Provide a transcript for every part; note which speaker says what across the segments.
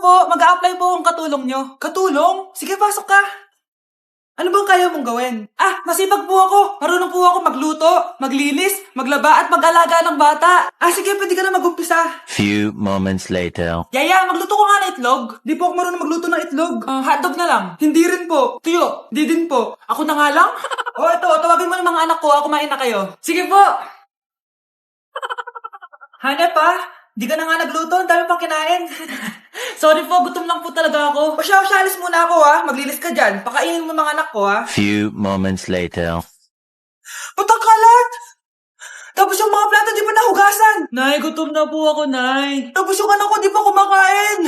Speaker 1: po, mag-a-apply po akong katulong nyo. Katulong? Sige, pasok ka. Ano bang kaya mong gawin? Masipag po ako. Marunong po ako magluto, maglinis, maglaba at mag-alaga ng bata. Sige, pwede ka na mag-umpisa.
Speaker 2: Few moments later.
Speaker 1: Yaya, magluto ko nga ng itlog. Di po ako marunong magluto ng itlog. Hotdog na lang. Hindi rin po. Tuyo, di din po. Ako na nga lang? Ito, tawagin mo ng mga anak ko. Kumain na kayo. Sige po. Hanep di ka na nga nagluto. Ang dami pang kinain. Sorry po, gutom lang po talaga ako. O siya, alis muna ako Maglinis ka dyan. Pakainin mo mga anak ko
Speaker 2: Few moments later.
Speaker 1: Putang kalat! Tapos yung mga plato di pa nahugasan. Nay, gutom na po ako, Nay. Tapos yung anak ko di pa kumakain.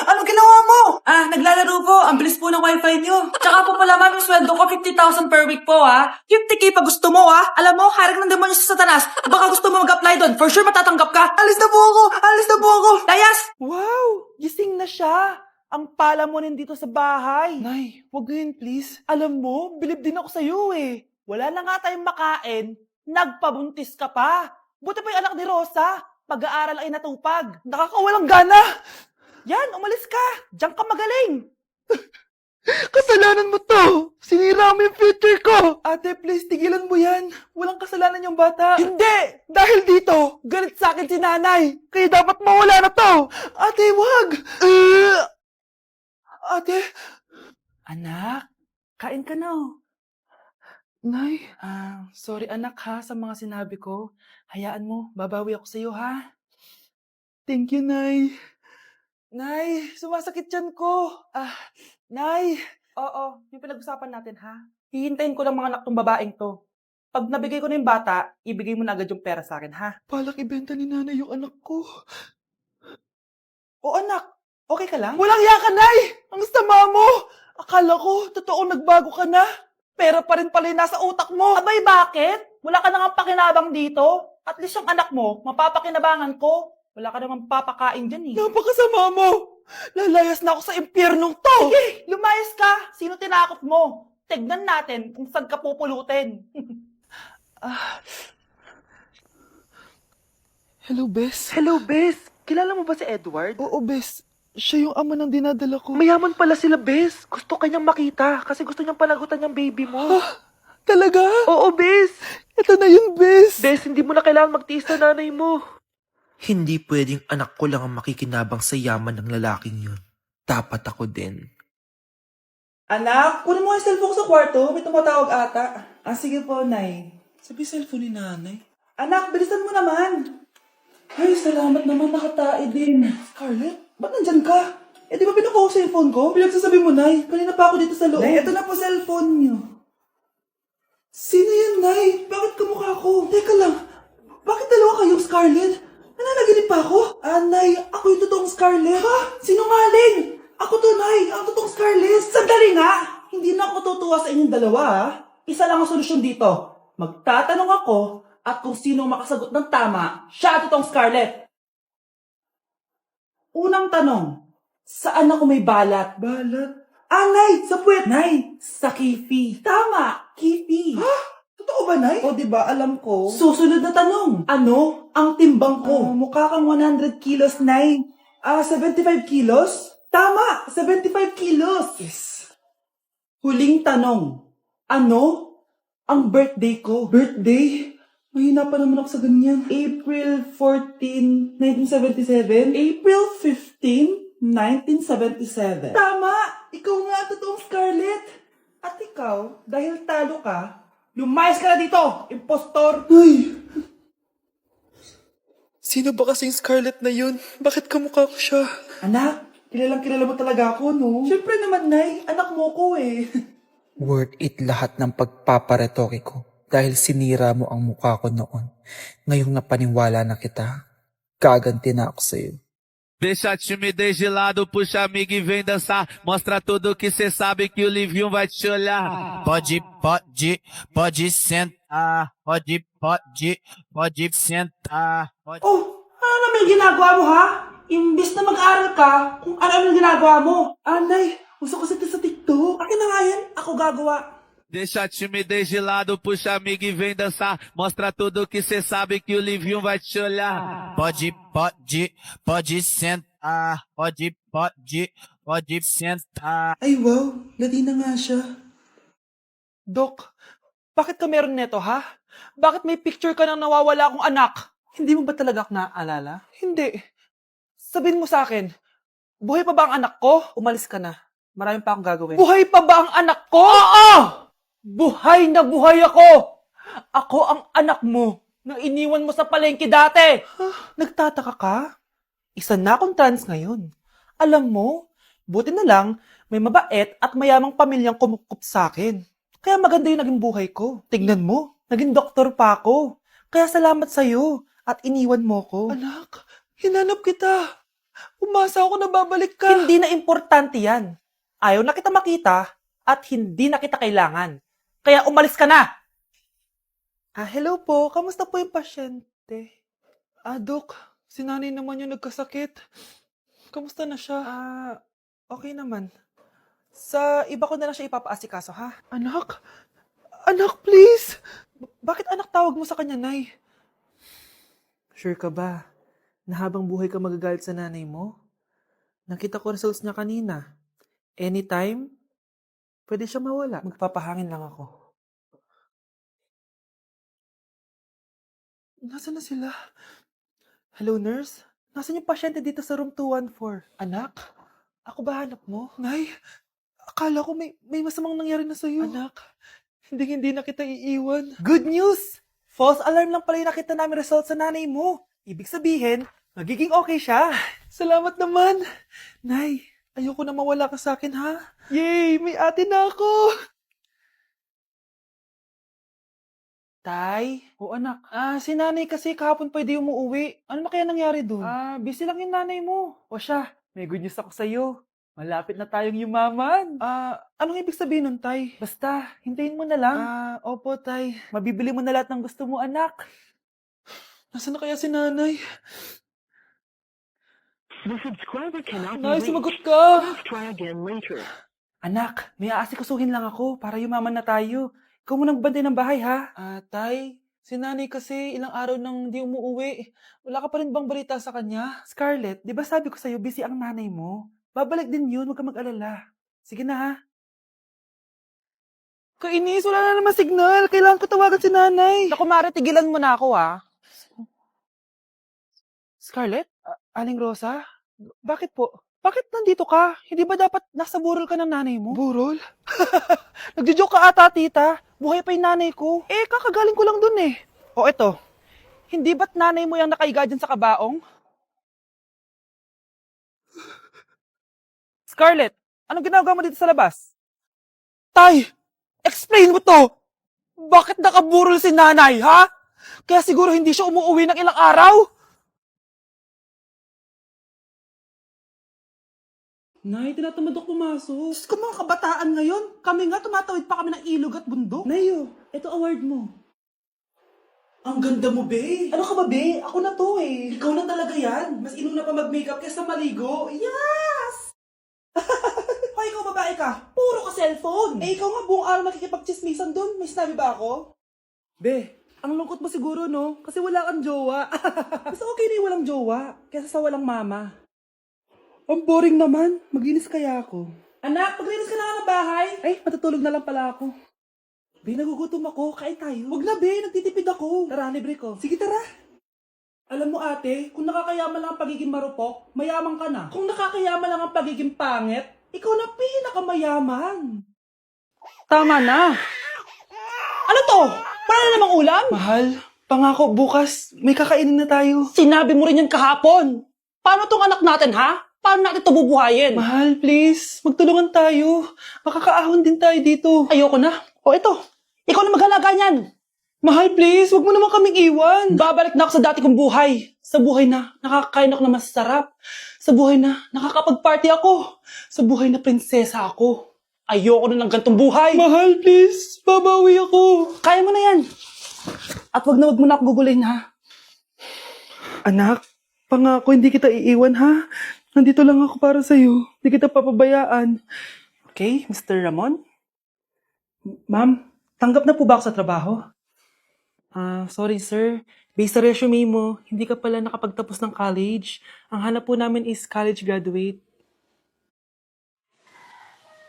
Speaker 1: Anong ginawa mo? Naglalaro po. Ang bilis po ng wifi nyo. Tsaka po pala, ma'am, yung sweldo ko, 50,000 per week po, 50K pa gusto mo, Alam mo, harik ng demonyo sa Satanas. Baka gusto mo mag-apply doon. For sure matatanggap ka. Alis na po ako! Alis na po ako! Dayas!
Speaker 3: Wow! Gising na siya! Ang pala mo dito sa bahay. Nay, wag ngayon please. Alam mo, bilib din ako sa'yo eh. Wala na nga tayong makain, nagpabuntis ka pa. Buti pa yung anak ni Rosa, pag-aaral ay natupag. Nakakawalang gana. Yan, umalis ka. Diyan ka magaling. Kasalanan mo to. Sinira mo yung future ko. Ate, please, tigilan mo yan. Walang kasalanan yung bata. Hindi! Dahil dito, galit sa akin si nanay. Kaya dapat mawala na to. Ate, wag! Ate! Anak, kain ka na. Nay, sorry anak sa mga sinabi ko. Hayaan mo, babawi ako sa'yo Thank you, Nay. Nay, sumasakit yan ko. Nay. Oo, yung pinag-usapan natin Hihintayin ko lang mga anak tong babaeng to. Pag nabigay ko na yung bata, ibigay mo na agad yung pera sa akin, Balak ibenta ni nanay yung anak ko. O anak, okay ka lang? Walang iya ka, Nay! Ang sama mo! Akala ko, totoo nagbago ka na. Pera pa rin pala yung nasa utak mo. Abay, bakit? Wala ka nang pakinabang dito. At least yung anak mo, mapapakinabangan ko. Wala ka namang papakain dyan Napakasama mo! Lalayas na ako sa impyernong to! Sige, lumayas ka! Sino tinakot mo? Tignan natin kung saan ka pupulutin. Hello, Bes. Hello, Bes. Kilala mo ba si Edward? Oo, Bes. Siya yung ama ng dinadala ko. Mayaman pala sila, Bes. Gusto kanyang makita kasi gusto niyang palagutan yung baby mo. Talaga? Oo, Bes. Ito na yun, Bes. Bes, hindi mo na kailangan magtiis na nanay mo.
Speaker 4: Hindi pwedeng anak ko lang ang makikinabang sa yaman ng lalaking yun. Dapat ako din.
Speaker 3: Anak, kunin mo yung cellphone sa kwarto. May tumatawag ata. Sige po, Nay.
Speaker 4: Sabi cellphone ni nanay.
Speaker 3: Anak, bilisan mo naman. Ay, salamat naman. Nakatae din. Scarlett, ba't nandyan ka? Di ba pinukuha ko sa cellphone ko? Pinagsasabi mo, Nay. Kanina pa ako dito sa loob. Nay, ito na po cellphone niyo. Sino yan, Nay? Bakit kamukha ko? Teka lang. Bakit dalawa kayong Scarlett? Nananaginip pa ako? Nay, ako yung totoong Scarlett. Sinungaling! Ako to, Nay. Ang totoong Scarlett. Sandali nga! Hindi na ako tutuwa sa inyong dalawa, Isa lang ang solusyon dito. Magtatanong ako at kung sino makasagot ng tama, siya ang totoong Scarlett. Unang tanong, saan ako may balat? Balat? Nay, sa puwet. Nay, sa kifi. Tama, kifi. Totoo ba, Nay? O, diba, alam ko. Susunod na tanong. Ano ang timbang ko? Mukha kang 100 kilos, Nay. 75 kilos? Tama, 75 kilos. Yes. Huling tanong. Ano ang birthday ko? Birthday? Mahina pa naman ako sa ganyan. April 14, 1977? April 15, 1977. Tama! Ikaw nga ang totoong Scarlett. At ikaw, dahil talo ka, lumayas ka na dito, impostor! Ay!
Speaker 4: Sino ba kasing Scarlett na yun? Bakit kamukha ko siya?
Speaker 3: Anak, kilala mo talaga ako, no? Siyempre naman, Nay. Anak mo ko eh.
Speaker 5: Worth it lahat ng pagpaparetoke ko dahil sinira mo ang mukha ko noon. Ngayong napaniwala na kita, gaganti na ako sa'yo.
Speaker 6: Deixa a timidez de lado, puxa amigo e vem dançar. Mostra tudo que cê sabe que o Livinho vai te olhar. Pode sentar. Pode sentar.
Speaker 3: Oh, ano naman yung ginagawa mo, Imbis na mag-aral ka, kung ano yung ginagawa mo. Nay, gusto ko sa TikTok. Akin na nga yan, ako gagawa.
Speaker 6: Deixa a timidez de lado, puxa amigo e vem dançar. Mostra tudo que cê sabe que o Livinho vai te olhar. Pode sentar. pode sentar.
Speaker 3: Ay wow, Latina nga siya. Dok, bakit ka meron neto ha? Bakit may picture ka ng nawawala akong anak? Hindi mo ba talaga ako naaalala? Hindi. Sabihin mo sa akin, buhay pa ba ang anak ko? Umalis ka na. Marami pa akong gagawin. Buhay pa ba ang anak ko? Oo! Buhay na buhay ako! Ako ang anak mo na iniwan mo sa palengke dati. Nagtataka ka? Isa na akong trans ngayon. Alam mo, buti na lang may mabait at mayamang pamilyang kumukup sa akin. Kaya maganda yung naging buhay ko. Tignan mo, naging doktor pa ako. Kaya salamat sa'yo at iniwan mo ko. Anak, hinanap kita. Umasa ako na babalik ka. Hindi na importante yan. Ayaw na kita makita at hindi na kita kailangan. Kaya umalis ka na! Hello po. Kamusta po yung pasyente? Dok, si nanay naman yung nagkasakit. Kamusta na siya? Okay naman. Sa iba ko na lang siya ipapaasikaso, ha? Anak? Anak, please! Bakit anak tawag mo sa kanya, Nay? Sure ka ba na habang buhay ka magagalit sa nanay mo? Nakita ko results niya kanina. Anytime, pwede siya mawala. Magpapahangin lang ako. Nasaan na sila? Hello, nurse? Nasaan yung pasyente dito sa room 214? Anak? Ako ba hanap mo? Nay, akala ko may masamang nangyari na sa'yo. Anak, hindi na kita iiwan. Good news! False alarm lang pala yung nakita namin results sa nanay mo. Ibig sabihin, magiging okay siya. Salamat naman. Nay, ayoko na mawala ka sa akin, ha? Yay! May ate na ako! Tay? O anak, si nanay kasi kahapon pwede umuwi. Ano na kaya nangyari dun? Busy lang yung nanay mo. O siya, may good news ako sa'yo. Malapit na tayong yumaman. Anong ibig sabihin nun, Tay? Basta, hintayin mo na lang. Opo, Tay. Mabibili mo na lahat ng gusto mo, anak. Nasaan na kaya si nanay? Nay, sumagot ka! Anak, may aasikusuhin lang ako para yumaman na tayo. Ikaw mo nang bantay ng bahay, ha? Tay, si nanay kasi ilang araw nang di umuwi. Wala ka pa rin bang balita sa kanya? Scarlett, di ba sabi ko sa'yo, busy ang nanay mo? Babalik din yun, huwag ka mag-alala. Sige na, ha? Kainis, wala na naman signal. Kailangan ko tawagan si nanay. Naku, Mare, tigilan mo na ako, ha? Scarlett? Aling Rosa? Bakit po? Bakit nandito ka? Hindi ba dapat nasa burol ka ng nanay mo? Burol? Nagjo-joke ka ata, tita. Buhay pa yung nanay ko. Kakagaling ko lang dun eh. O eto, hindi ba't nanay mo yung nakaiga dyan sa kabaong? Scarlett, anong ginagawa mo dito sa labas? Tay, explain mo to! Bakit nakaburol si nanay, ha? Kaya siguro hindi siya umuwi ng ilang araw? Nay, tinatamad ako pumasok. Diyos ko, mga kabataan ngayon. Kami nga, tumatawid pa kami ng ilog at bundok. Nayo, ito award mo. Ang ganda mo, be. Ano ka ba, be? Ako na to eh. Ikaw na talaga yan. Mas inuna pa mag-makeup kaysa maligo. Yes! Hoy, ikaw babae ka. Puro ka cellphone. Ikaw nga buong araw nakikipag-chismisan dun. May sinabi ba ako? Be, ang lungkot mo siguro, no? Kasi wala kang jowa. Mas okay na yung walang jowa kaysa sa walang mama. Ang boring naman. Maglinis kaya ako. Anak, maglinis ka na nga ng bahay. Ay, matutulog na lang pala ako. Be, nagugutom ako. Kain tayo. Huwag na, be. Nagtitipid ako. Tara, libre ko. Sige, tara. Alam mo, ate, kung nakakayaman lang ang pagiging marupok, mayaman ka na. Kung nakakayaman lang ang pagiging pangit, ikaw na pinakamayaman. Tama na. Ano to? Wala na namang ulam? Mahal, pangako bukas may kakainin na tayo. Sinabi mo rin yan kahapon. Paano tong anak natin, ha? Paano natin ito bubuhayin? Mahal, please. Magtulungan tayo. Makakaahon din tayo dito. Ayoko na. O ito, ikaw na maghalaga niyan. Mahal, please. Huwag mo naman kaming iwan. Babalik na ako sa dati kong buhay. Sa buhay na nakakain ako na masarap. Sa buhay na nakakapag-party ako. Sa buhay na prinsesa ako. Ayoko na ng gantong buhay. Mahal, please. Babawi ako. Kaya mo na yan. At wag na ako gugulin, ha? Anak, pangako hindi kita iiwan, ha? Nandito lang ako para sa'yo. Hindi kita papabayaan. Okay, Mr. Ramon? Ma'am, tanggap na po ba ako sa trabaho? Sorry sir. Based sa resume mo, hindi ka pala nakapagtapos ng college. Ang hanap po namin is college graduate.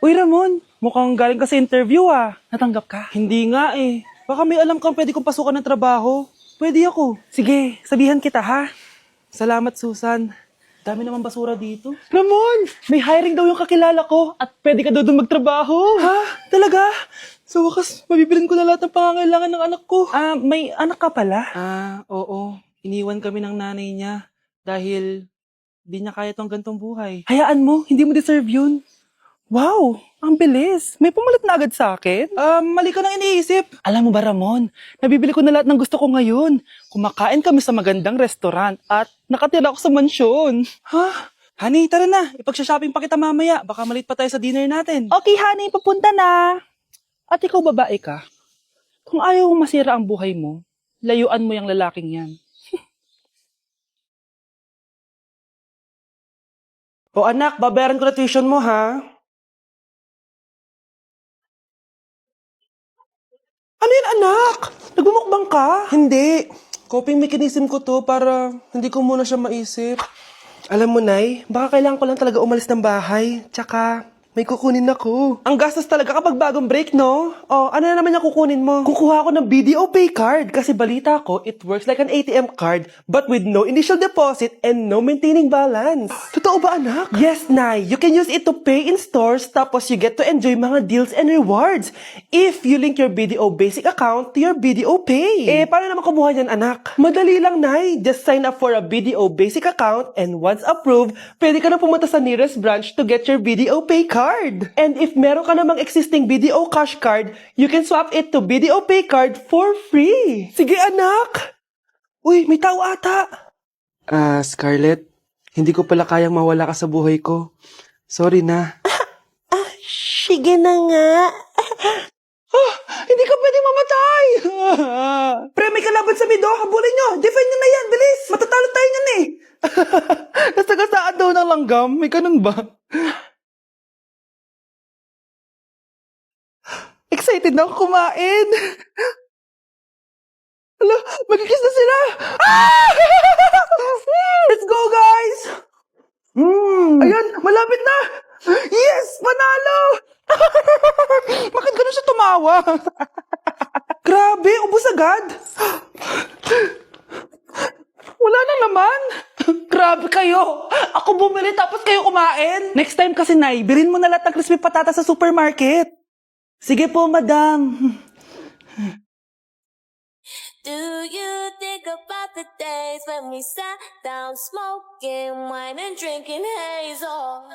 Speaker 3: Uy Ramon, mukhang galing ka sa interview ah. Natanggap ka? Hindi nga eh. Baka may alam kang pwede kong pasukan ng trabaho. Pwede ako. Sige, sabihan kita ha. Salamat Susan. Dami naman basura dito. Ramon, may hiring daw yung kakilala ko at pwede ka daw doon magtrabaho. Ha? Talaga? Sa wakas, mabibilin ko na lahat ng pangangailangan ng anak ko. May anak ka pala? Oo. Iniwan kami ng nanay niya dahil di niya kaya tong gantong buhay. Hayaan mo, hindi mo deserve yun. Wow, ang bilis. May pumalit na agad sa akin? Mali ka nang iniisip. Alam mo ba, Ramon, nabibili ko na lahat ng gusto ko ngayon. Kumakain kami sa magandang restaurant at nakatira ako sa mansyon. Ha? Honey, tara na. Ipag-shopping pa kita mamaya. Baka malit pa tayo sa dinner natin. Okay, honey, papunta na. At ikaw babae ka. Kung ayaw mong masira ang buhay mo, layuan mo yung lalaking yan. O anak, babayaran ko na tuition mo ha. Ano yan, anak? Nagmumukbang ka? Hindi. Coping mechanism ko to para hindi ko muna siya maisip. Alam mo, Nay, baka kailangan ko lang talaga umalis ng bahay. Tsaka, may kukunin ako. Ang gastos talaga kapag bagong break, no? O, ano na naman yung kukunin mo? Kukuha ako ng BDO Pay card kasi balita ko, it works like an ATM card but with no initial deposit and no maintaining balance. Totoo ba, anak? Yes, Nay. You can use it to pay in stores tapos you get to enjoy mga deals and rewards if you link your BDO Basic account to your BDO Pay. Paano naman kumuha yan, anak? Madali lang, Nay. Just sign up for a BDO Basic account and once approved, pwede ka na pumunta sa nearest branch to get your BDO Pay card. And if meron ka namang existing BDO Cash card, you can swap it to BDO Pay card for free. Sige, anak! Uy, may tao ata. Scarlett, hindi ko pala kayang mawala ka sa buhay ko. Sorry na. Sige na nga. Hindi ka pwedeng mamatay! Pre, may kalaban sa mido. Habulin nyo. Defend nyo na yan. Bilis. Matatalo tayo nyan eh. Nasagasaan daw ng langgam. May ganun ba? Excited na ako kumain. Hala, magkikiss na sila. Ah! Let's go, guys! Ayan, malapit na! Yes! Panalo! Bakit ganun siya tumawa? Grabe, ubos agad. Wala na naman. Grabe kayo. Ako bumili tapos kayo kumain. Next time kasi, Nay, bilhin mo na lahat ng crispy patata sa supermarket. Sige po, madam.
Speaker 7: Do you think about the days when we sat down smoking wine and drinking hazel?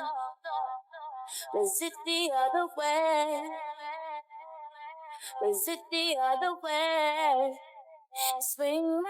Speaker 7: Was it the other way? Was it the other way? Swing